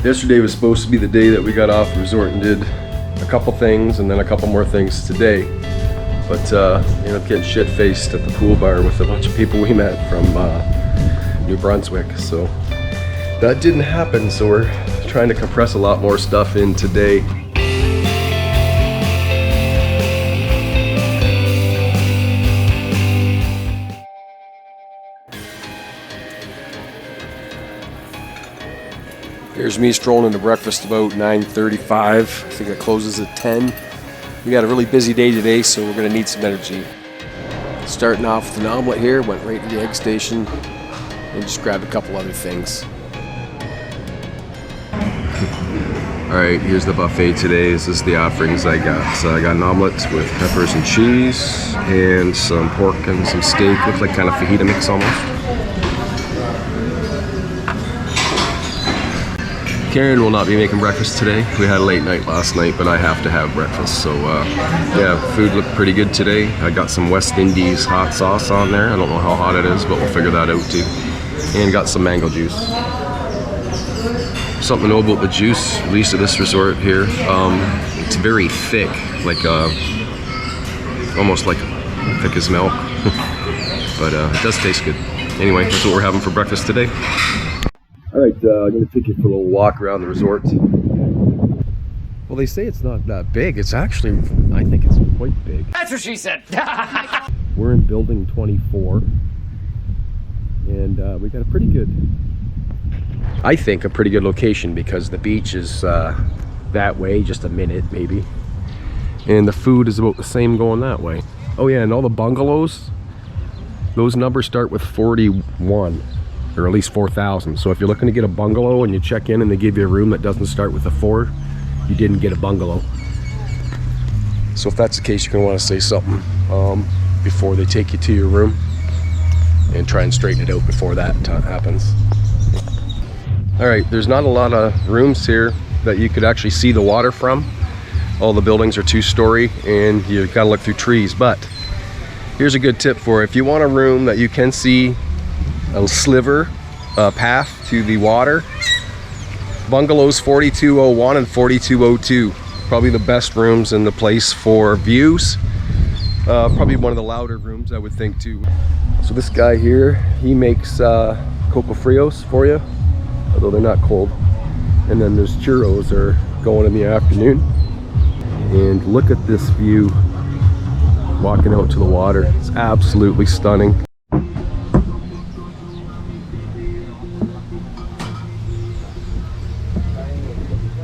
Yesterday was supposed to be the day that we got off the resort and did a couple things and then a couple more things today. But ended up getting shit-faced at the pool bar with a bunch of people we met from New Brunswick. So that didn't happen, so we're trying to compress a lot more stuff in today. Here's me strolling into breakfast about 9:35. I think it closes at 10. We got a really busy day today, so we're gonna need some energy. Starting off with an omelet here, went right to the egg station and just grabbed a couple other things. All right, here's the buffet today. This is the offerings I got. So I got an omelet with peppers and cheese and some pork and some steak. Looks like kind of fajita mix almost. Karen will not be making breakfast today. We had a late night last night, but I have to have breakfast. So yeah, food looked pretty good today. I got some West Indies hot sauce on there. I don't know how hot it is, but we'll figure that out too. And got some mango juice. Something to know about the juice, at least at this resort here. It's very thick, like almost like thick as milk. But it does taste good. Anyway, that's what we're having for breakfast today. Alright, I'm going to take you for a little walk around the resort. Well, they say it's not that big. It's actually, I think it's quite big. That's what she said! We're in building 24. And we got a pretty good, I think a pretty good location because the beach is that way, just a minute maybe. And the food is about the same going that way. Oh yeah, and all the bungalows, those numbers start with 41. Or at least 4,000. So if you're looking to get a bungalow and you check in and they give you a room that doesn't start with a 4, you didn't get a bungalow. So if that's the case, you're gonna want to say something before they take you to your room and try and straighten it out before that happens. All right, there's not a lot of rooms here that you could actually see the water from. All the buildings are 2-story and you gotta look through trees, but here's a good tip for you. If you want a room that you can see a sliver path to the water, bungalows 4201 and 4202, probably the best rooms in the place for views. Probably one of the louder rooms, I would think, too. So this guy here, he makes coco frios for you, although they're not cold. And then there's churros are going in the afternoon. And look at this view walking out to the water. It's absolutely stunning.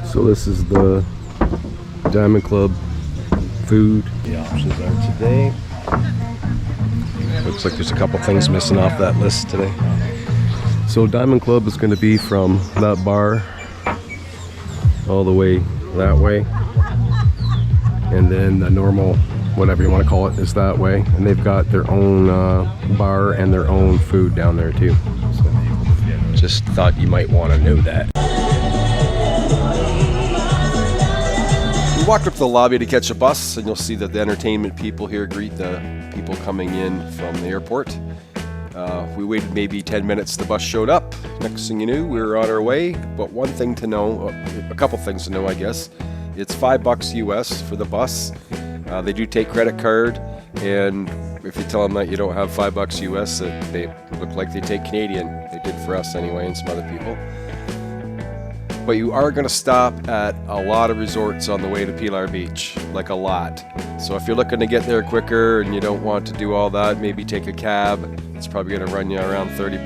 So this is the Diamond Club food. The options are today. Looks like there's a couple things missing off that list today. So Diamond Club is going to be from that bar all the way that way. And then the normal, whatever you want to call it, is that way. And they've got their own bar and their own food down there too. So just thought you might want to know that. We walked up to the lobby to catch a bus, and you'll see that the entertainment people here greet the people coming in from the airport. We waited maybe 10 minutes, the bus showed up. Next thing you knew, we were on our way. But one thing to know, a couple things to know, I guess. It's $5 US for the bus. They do take credit card, and if you tell them that you don't have $5 US, they look like they take Canadian. They did for us anyway, and some other people. But you are going to stop at a lot of resorts on the way to Pilar Beach, like a lot. So if you're looking to get there quicker and you don't want to do all that, maybe take a cab. It's probably going to run you around $30.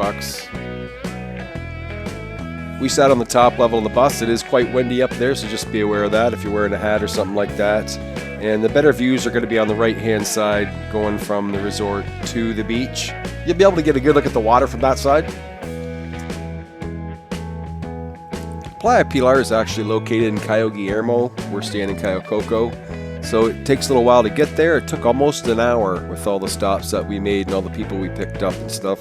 We sat on the top level of the bus. It is quite windy up there, so just be aware of that if you're wearing a hat or something like that. And the better views are going to be on the right-hand side, going from the resort to the beach. You'll be able to get a good look at the water from that side. Playa Pilar is actually located in Cayo Guillermo. We're staying in Cayo Coco. So it takes a little while to get there. It took almost an hour with all the stops that we made and all the people we picked up and stuff.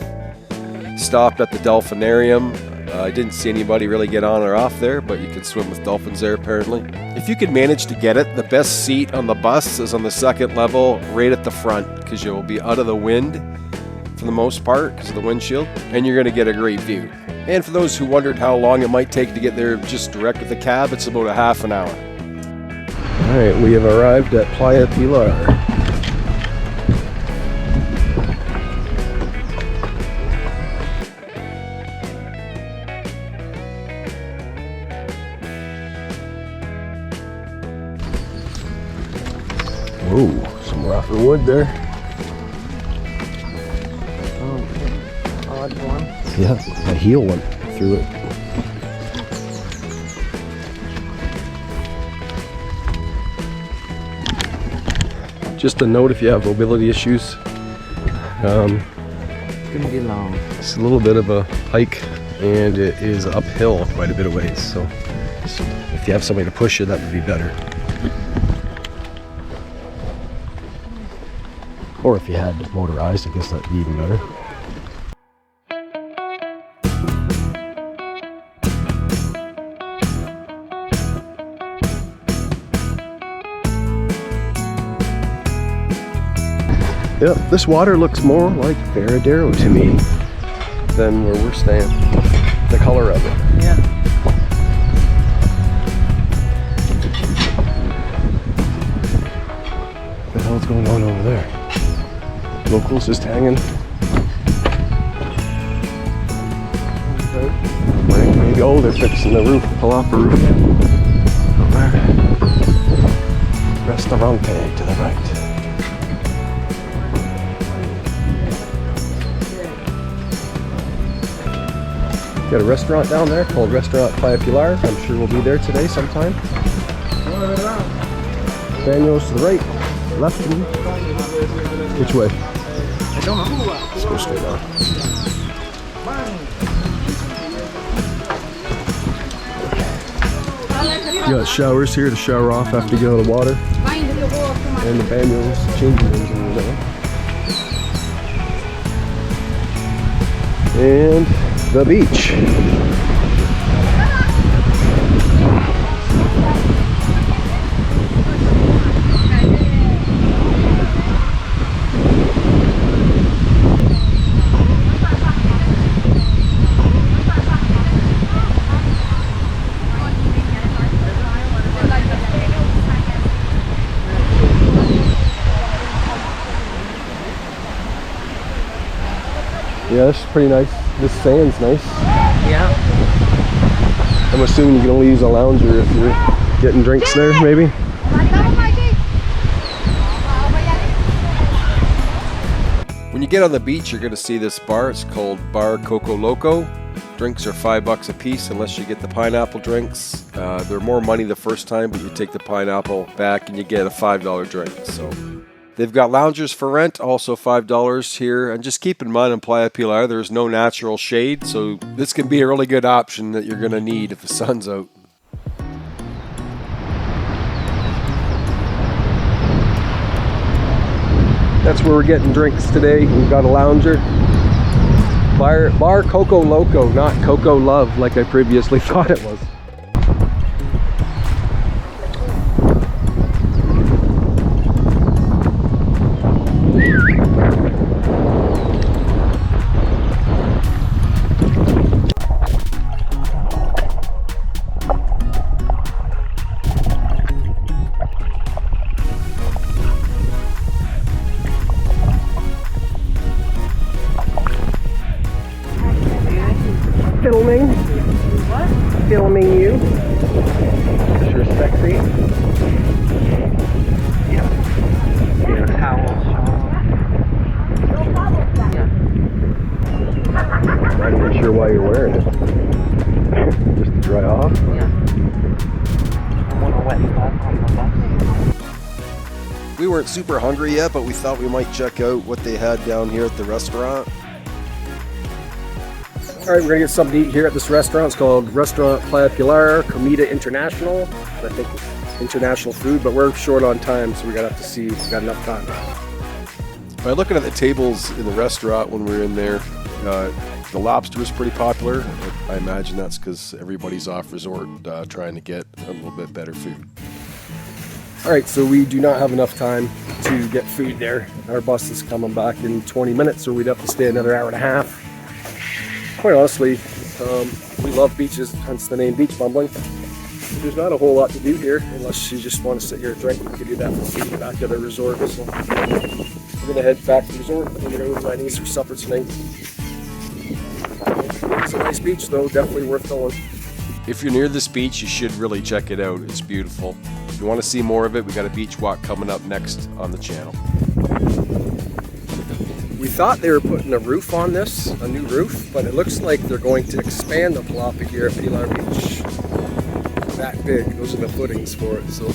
Stopped at the Dolphinarium. I didn't see anybody really get on or off there, but you can swim with dolphins there apparently. If you could manage to get it, the best seat on the bus is on the second level, right at the front, because you'll be out of the wind for the most part because of the windshield, and you're going to get a great view. And for those who wondered how long it might take to get there just direct with the cab, it's about a half an hour. All right, we have arrived at Playa Pilar. Whoa, some rougher wood there. Odd one. Yeah, a heel went through it. Just a note, if you have mobility issues, It's gonna be long. it's a little bit of a hike, and it is uphill quite a bit of ways. So if you have somebody to push you, that would be better. Or if you had motorized, I guess that'd be even better. Yep, this water looks more like Veradero to me than where we're staying. The color of it. Yeah. What the hell's going on over there? Locals just hanging. Maybe, oh, they're fixing the roof, palapa roof. Over there. Restaurante to the right. Got a restaurant down there called Restaurant Playa Pilar. I'm sure we'll be there today sometime. Daniel's to the right, left to me. Which way? I don't know. Let's go straight on. You got showers here to shower off after you get out of the water. And the Daniel's changing rooms over there. And the beach. Yeah, this is pretty nice. This sand's nice. Yeah. I'm assuming you can only use a lounger if you're getting drinks there, maybe? When you get on the beach, you're going to see this bar. It's called Bar Coco Loco. Drinks are $5 a piece unless you get the pineapple drinks. They're more money the first time, but you take the pineapple back and you get a $5 drink. So they've got loungers for rent, also $5 here. And just keep in mind in Playa Pilar, there's no natural shade, so this can be a really good option that you're going to need if the sun's out. That's where we're getting drinks today. We've got a lounger. Bar Coco Loco, not Coco Love like I previously thought it was. Filming. What? Filming you. Sure sexy. Yeah. Yeah. Towel. Yeah. Not even sure why you're wearing it. Just to dry off? Yeah. I want a wet spot on the bus. We weren't super hungry yet, but we thought we might check out what they had down here at the restaurant. All right, we're gonna get something to eat here at this restaurant. It's called Restaurant Playa Pilar, Comida International. I think it's international food, but we're short on time, so we're gonna have to see if we got enough time. By looking at the tables in the restaurant when we were in there, the lobster was pretty popular. I imagine that's because everybody's off resort trying to get a little bit better food. All right, so we do not have enough time to get food there. Our bus is coming back in 20 minutes, so we'd have to stay another hour and a half. Quite honestly, We love beaches, hence the name Beach Bumbling. There's not a whole lot to do here unless you just want to sit here and drink. We could do that for free back at the resort. So we're gonna head back to the resort. We're gonna go to Lenny's for supper tonight. It's a nice beach though, definitely worth going. If you're near this beach, you should really check it out. It's beautiful. If you want to see more of it, we got a beach walk coming up next on the channel. We thought they were putting a roof on this, a new roof, but it looks like they're going to expand the Playa Pilar beach. That big. Those are the footings for it. So,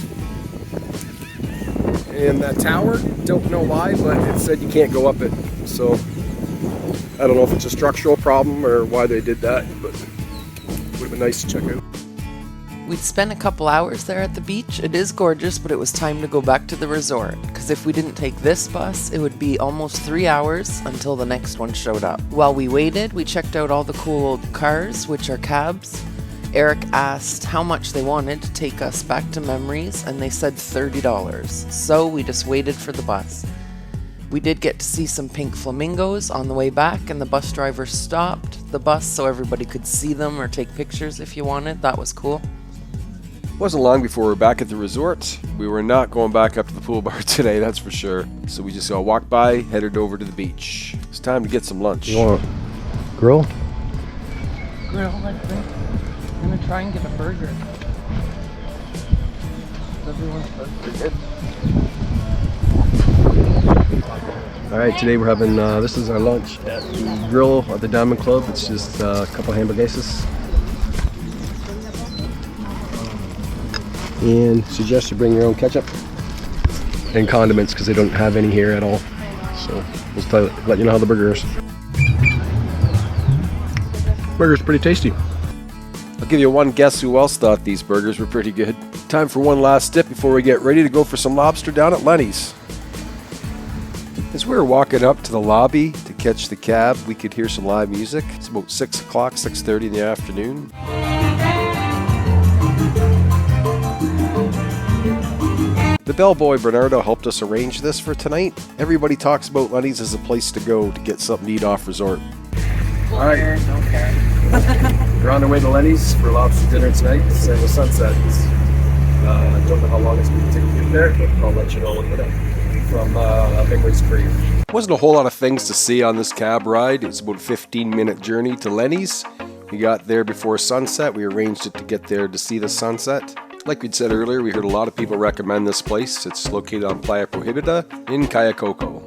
and that tower, don't know why, but it said you can't go up it. So I don't know if it's a structural problem or why they did that, but it would have been nice to check out. We'd spent a couple hours there at the beach. It is gorgeous, but it was time to go back to the resort, because if we didn't take this bus, it would be almost 3 hours until the next one showed up. While we waited, we checked out all the cool old cars, which are cabs. Eric asked how much they wanted to take us back to memories, and they said $30. So we just waited for the bus. We did get to see some pink flamingos on the way back, and the bus driver stopped the bus so everybody could see them or take pictures if you wanted. That was cool. It wasn't long before we were back at the resort. We were not going back up to the pool bar today, that's for sure. So we just walked by, headed over to the beach. It's time to get some lunch. You want grill? Grill, I think. I'm gonna try and get a burger. Everyone's burger good. Alright, today we're having, this is our lunch at the grill at the Diamond Club. It's just a couple hamburguesas. And suggest you bring your own ketchup and condiments because they don't have any here at all. So we'll let you know how the burger is. Burger's pretty tasty. I'll give you one guess who else thought these burgers were pretty good. Time for one last dip before we get ready to go for some lobster down at Lenny's. As we were walking up to the lobby to catch the cab, we could hear some live music. It's about 6 o'clock, 6:30 in the afternoon. The bellboy Bernardo helped us arrange this for tonight. Everybody talks about Lenny's as a place to go to get something to eat off resort. Alright, we're on our way to Lenny's for lobster dinner tonight. It's the sunset. I don't know how long it's going to take to get there, but I'll let you know when we're done. From Bingway's Caribe. Wasn't a whole lot of things to see on this cab ride. It's about a 15-minute journey to Lenny's. We got there before sunset. We arranged it to get there to see the sunset. Like we'd said earlier, we heard a lot of people recommend this place. It's located on Playa Prohibida in Cayacoco.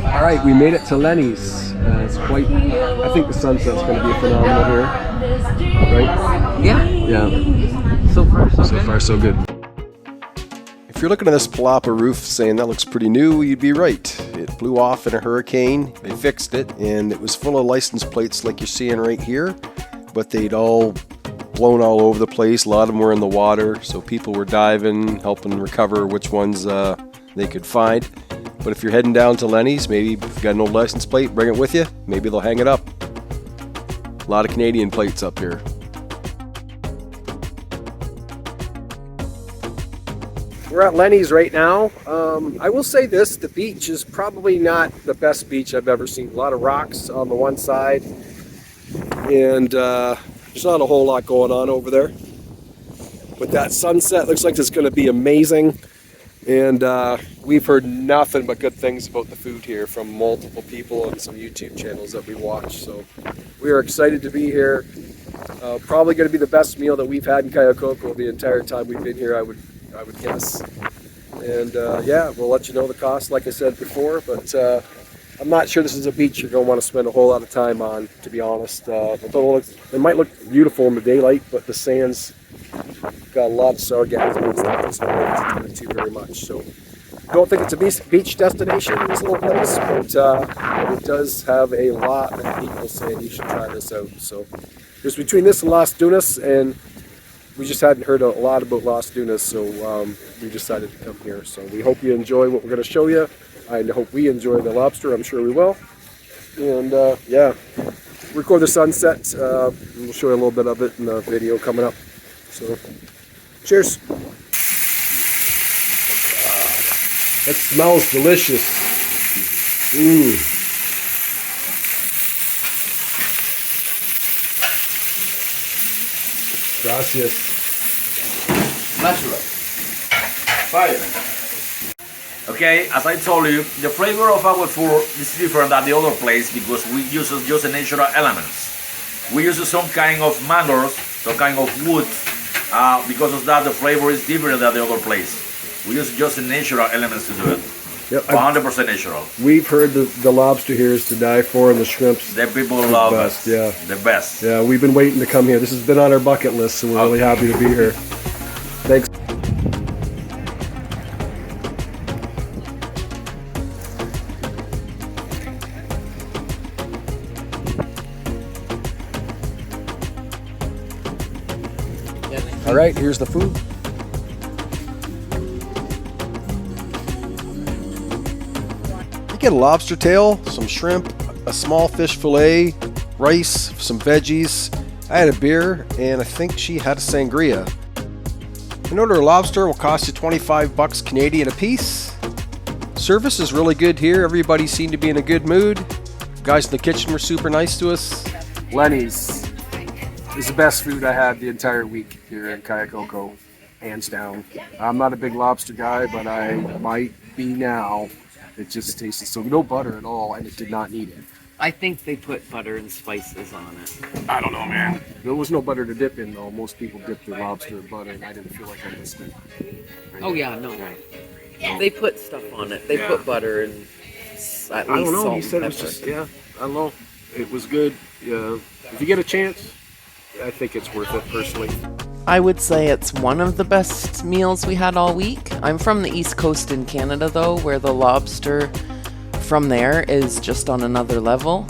Alright, we made it to Lenny's. It's quite, I think the sunset's going to be phenomenal here. Right? Yeah. Yeah. So far, so good. So far, so good. If you're looking at this palapa roof saying that looks pretty new, you'd be right. It blew off in a hurricane. They fixed it, and it was full of license plates like you're seeing right here, but they'd all blown all over the place. A lot of them were in the water, so people were diving, helping recover which ones they could find. But if you're heading down to Lenny's, maybe if you've got an old license plate, bring it with you. Maybe they'll hang it up. A lot of Canadian plates up here. We're at Lenny's right now. I will say this, the beach is probably not the best beach I've ever seen. A lot of rocks on the one side, and there's not a whole lot going on over there. But that sunset looks like it's going to be amazing. And we've heard nothing but good things about the food here from multiple people on some YouTube channels that we watch. So we are excited to be here. Probably going to be the best meal that we've had in Cayacoco the entire time we've been here, I would guess. And yeah, we'll let you know the cost, like I said before. But I'm not sure this is a beach you're going to want to spend a whole lot of time on, to be honest. It might look beautiful in the daylight, but the sand's got a lot of sargassum and stuff that's not related to very much. So don't think it's a beach destination in this little place, but it does have a lot of people saying you should try this out. So there's between this and Las Dunas, and we just hadn't heard a lot about Las Dunas, so we decided to come here. So we hope you enjoy what we're going to show you. I hope we enjoy the lobster. I'm sure we will. And yeah, record the sunset. We'll show you a little bit of it in the video coming up. So, cheers. That smells delicious. Gracias. Natural. Fire. Okay, as I told you, the flavor of our food is different than the other place because we use just the natural elements. We use some kind of mangoes, some kind of wood. Because of that, the flavor is different than the other place. We use just the natural elements to do it. Yep, 100% natural. we've heard the lobster here is to die for, and the shrimps. The people love best, it. yeah. The best. Yeah, we've been waiting to come here. This has been on our bucket list, so we're really happy to be here. Thanks. All right, here's the food. You get a lobster tail, some shrimp, a small fish fillet, rice, some veggies. I had a beer, and I think she had a sangria. An order of lobster will cost you 25 bucks Canadian a piece. Service is really good here. Everybody seemed to be in a good mood. Guys in the kitchen were super nice to us. Lenny's is the best food I had the entire week here in Kayakoko, hands down. I'm not a big lobster guy, but I might be now. It just tasted so no butter at all, and it did not need it. I think they put butter and spices on it. I don't know, man. There was no butter to dip in, though. Most people dip their lobster in butter, and I didn't feel like I missed it. Oh yeah, no. They put stuff on it. They put butter and at least I don't know. salt He said it and was pepper. just, yeah, I don't know. It was good. Yeah. If you get a chance, I think it's worth it, personally. I would say it's one of the best meals we had all week. I'm from the East Coast in Canada, though, where the lobster from there is just on another level.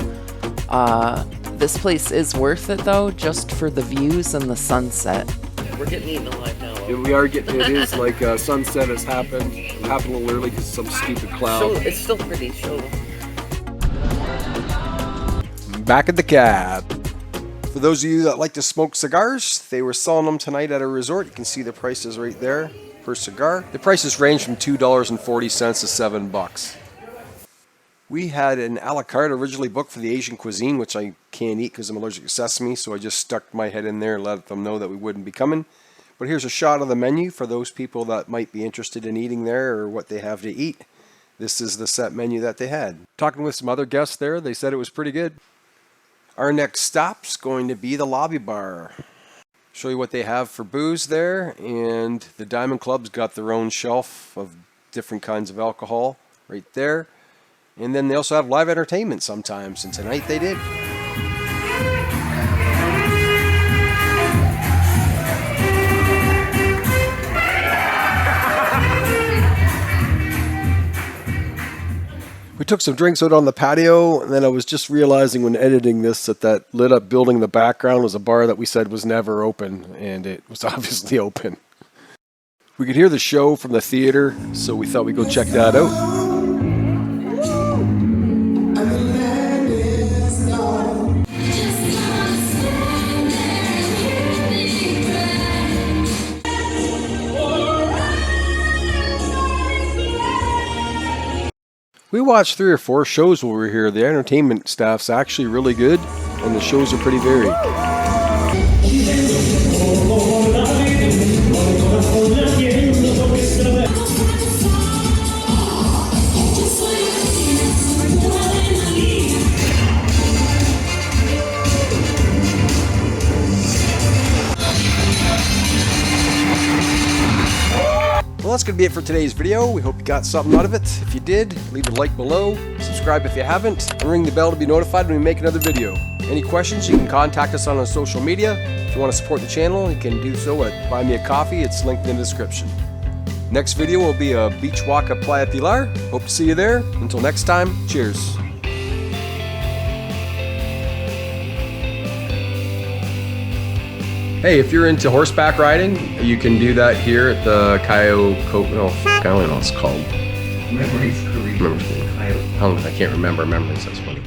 This place is worth it, though, just for the views and the sunset. We're getting eaten alive now. Yeah, we are getting, it is like sunset has happened. It happened a little early because some stupid cloud. It's still pretty. Show them. Back at the cab. For those of you that like to smoke cigars, they were selling them tonight at a resort. You can see the prices right there per cigar. The prices range from $2.40 to $7. We had an a la carte originally booked for the Asian cuisine, which I can't eat because I'm allergic to sesame, so I just stuck my head in there and let them know that we wouldn't be coming. But here's a shot of the menu for those people that might be interested in eating there or what they have to eat. This is the set menu that they had. Talking with some other guests there, they said it was pretty good. Our next stop's going to be the lobby bar. Show you what they have for booze there, and the Diamond Club's got their own shelf of different kinds of alcohol right there. And then they also have live entertainment sometimes, and tonight they did. We took some drinks out on the patio, and then I was just realizing when editing this that lit up building in the background was a bar that we said was never open, and it was obviously open. We could hear the show from the theater, so we thought we'd go check that out. We watched 3 or 4 shows while we were here. The entertainment staff's actually really good, and the shows are pretty varied. Well, that's going to be it for today's video. We hope you got something out of it. If you did, leave a like below, subscribe if you haven't, and ring the bell to be notified when we make another video. Any questions, you can contact us on our social media. If you want to support the channel, you can do so at Buy Me a Coffee. It's linked in the description. Next video will be a beach walk at Playa Pilar. Hope to see you there. Until next time, cheers. Hey, if you're into horseback riding, you can do that here at the I don't know what it's called. I can't remember. Memories, that's funny.